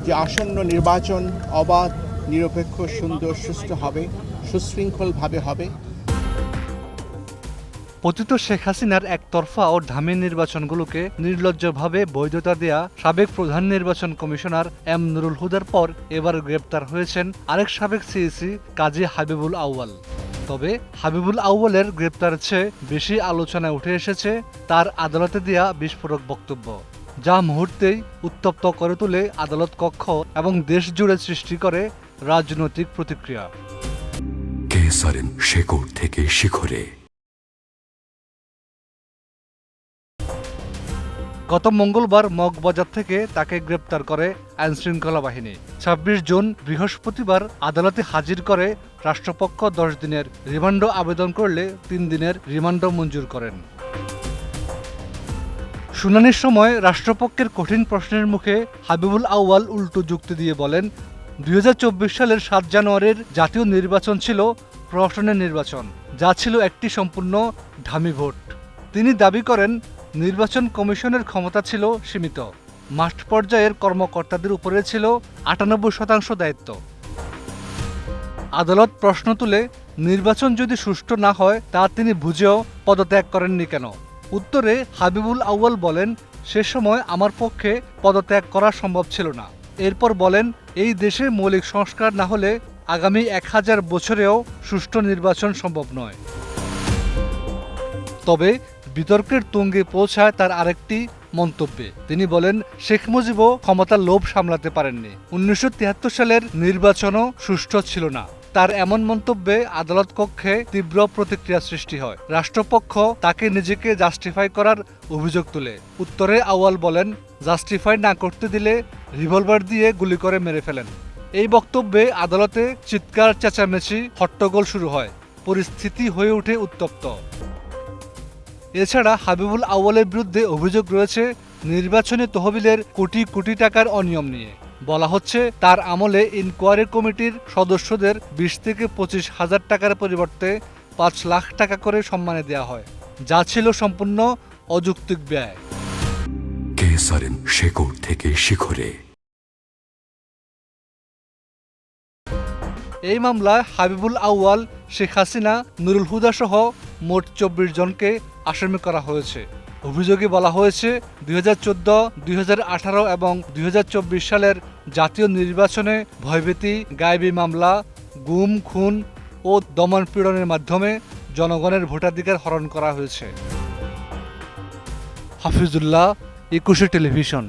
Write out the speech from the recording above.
যে আসন্ন নির্বাচন অবাধ, নিরপেক্ষ, সুন্দর, সুষ্ঠু হবে, সুশৃঙ্খলভাবে হবে। পতিত শেখ হাসিনার একতরফা ও ঢামি নির্বাচনগুলোকে নির্লজ্জভাবে বৈধতা দেয়া সাবেক প্রধান নির্বাচন কমিশনার এম নুরুল হুদার পর এবার গ্রেপ্তার হয়েছেন আরেক সাবেক সিইসি কাজী হাবিবুল আউয়াল। তবে হাবিবুল আউয়ালের গ্রেপ্তারের চেয়ে বেশি আলোচনায় উঠে এসেছে তার আদালতে দেয়া বিস্ফোরক বক্তব্য, যা মুহূর্তেই উত্তপ্ত করে তোলে আদালত কক্ষ এবং দেশ জুড়ে সৃষ্টি করে রাজনৈতিক প্রতিক্রিয়া। কেসারেন শেকড় থেকে শিখরে। গত মঙ্গলবার মগবাজার থেকে তাকে গ্রেপ্তার করে আইনশৃঙ্খলা বাহিনী। ২৬ জুন বৃহস্পতিবার আদালতে হাজির করে রাষ্ট্রপক্ষ ১০ দিনের রিমান্ড আবেদন করলে ৩ দিনের রিমান্ড মঞ্জুর করেন। শুনানির সময় রাষ্ট্রপক্ষের কঠিন প্রশ্নের মুখে হাবিবুল আউয়াল উল্টো যুক্তি দিয়ে বলেন, ২০২৪ সালের ৭ জানুয়ারির জাতীয় নির্বাচন ছিল প্রহসনের নির্বাচন, যা ছিল একটি সম্পূর্ণ ঢামি ভোট। তিনি দাবি করেন, নির্বাচন কমিশনের ক্ষমতা ছিল সীমিত, মাঠ পর্যায়ের কর্মকর্তাদের উপরে ছিল ৯৮% দায়িত্ব। আদালত প্রশ্ন তুলে, নির্বাচন যদি সুষ্ঠু না হয় তা তিনি বুঝেও পদত্যাগ করেননি কেন? উত্তরে হাবিবুল আউয়াল বলেন, সে সময় আমার পক্ষে পদত্যাগ করা সম্ভব ছিল না। এরপর বলেন, এই দেশে মৌলিক সংস্কার না হলে আগামী ১০০০ বছরেও সুষ্ঠু নির্বাচন সম্ভব নয়। তবে বিতর্কের তুঙ্গে পৌঁছায় তার আরেকটি মন্তব্যে। তিনি বলেন, শেখ মুজিবও ক্ষমতার লোভ সামলাতে পারেননি, ১৯৭৩ সালের নির্বাচনও সুষ্ঠু ছিল না। তার এমন মন্তব্যে আদালত কক্ষে তীব্র প্রতিক্রিয়া সৃষ্টি হয়। রাষ্ট্রপক্ষ তাকে নিজেকে জাস্টিফাই করার অভিযোগ তুলে। উত্তরে আউয়াল বলেন, জাস্টিফাই না করতে দিলে রিভলভার দিয়ে গুলি করে মেরে ফেলেন। এই বক্তব্যে আদালতে চিৎকার চেঁচামেচি হট্টগোল শুরু হয়, পরিস্থিতি হয়ে ওঠে উত্তপ্ত। এছাড়া হাবিবুল আউয়ালের বিরুদ্ধে অভিযোগ রয়েছে নির্বাচনী তহবিলের কোটি কোটি টাকার অনিয়ম নিয়ে। বলা হচ্ছে, তার আমলে ইনকোয়ারি কমিটির সদস্যদের ২০ থেকে ২৫ হাজার টাকার পরিবর্তে ৫ লাখ টাকা করে সম্মানে দেওয়া হয়, যা ছিল সম্পূর্ণ অযৌক্তিক ব্যয়। কেসারেন শেকড় থেকে শিখরে। এই মামলায় হাবিবুল আউয়াল, শেখ হাসিনা, নুরুল হুদা সহ মোট ২৪ জনকে আসামি করা হয়েছে। অভিযোগে বলা হয়েছে, ২০১৪, ২০১৮ এবং ২০২৪ সালের জাতীয় নির্বাচনে ভয়ভীতি, গায়েবী মামলা, গুম, খুন ও দমন-পীড়নের মাধ্যমে জনগণের ভোটাধিকার হরণ করা হয়েছে। হাফিজুল্লাহ, ২১ টেলিভিশন।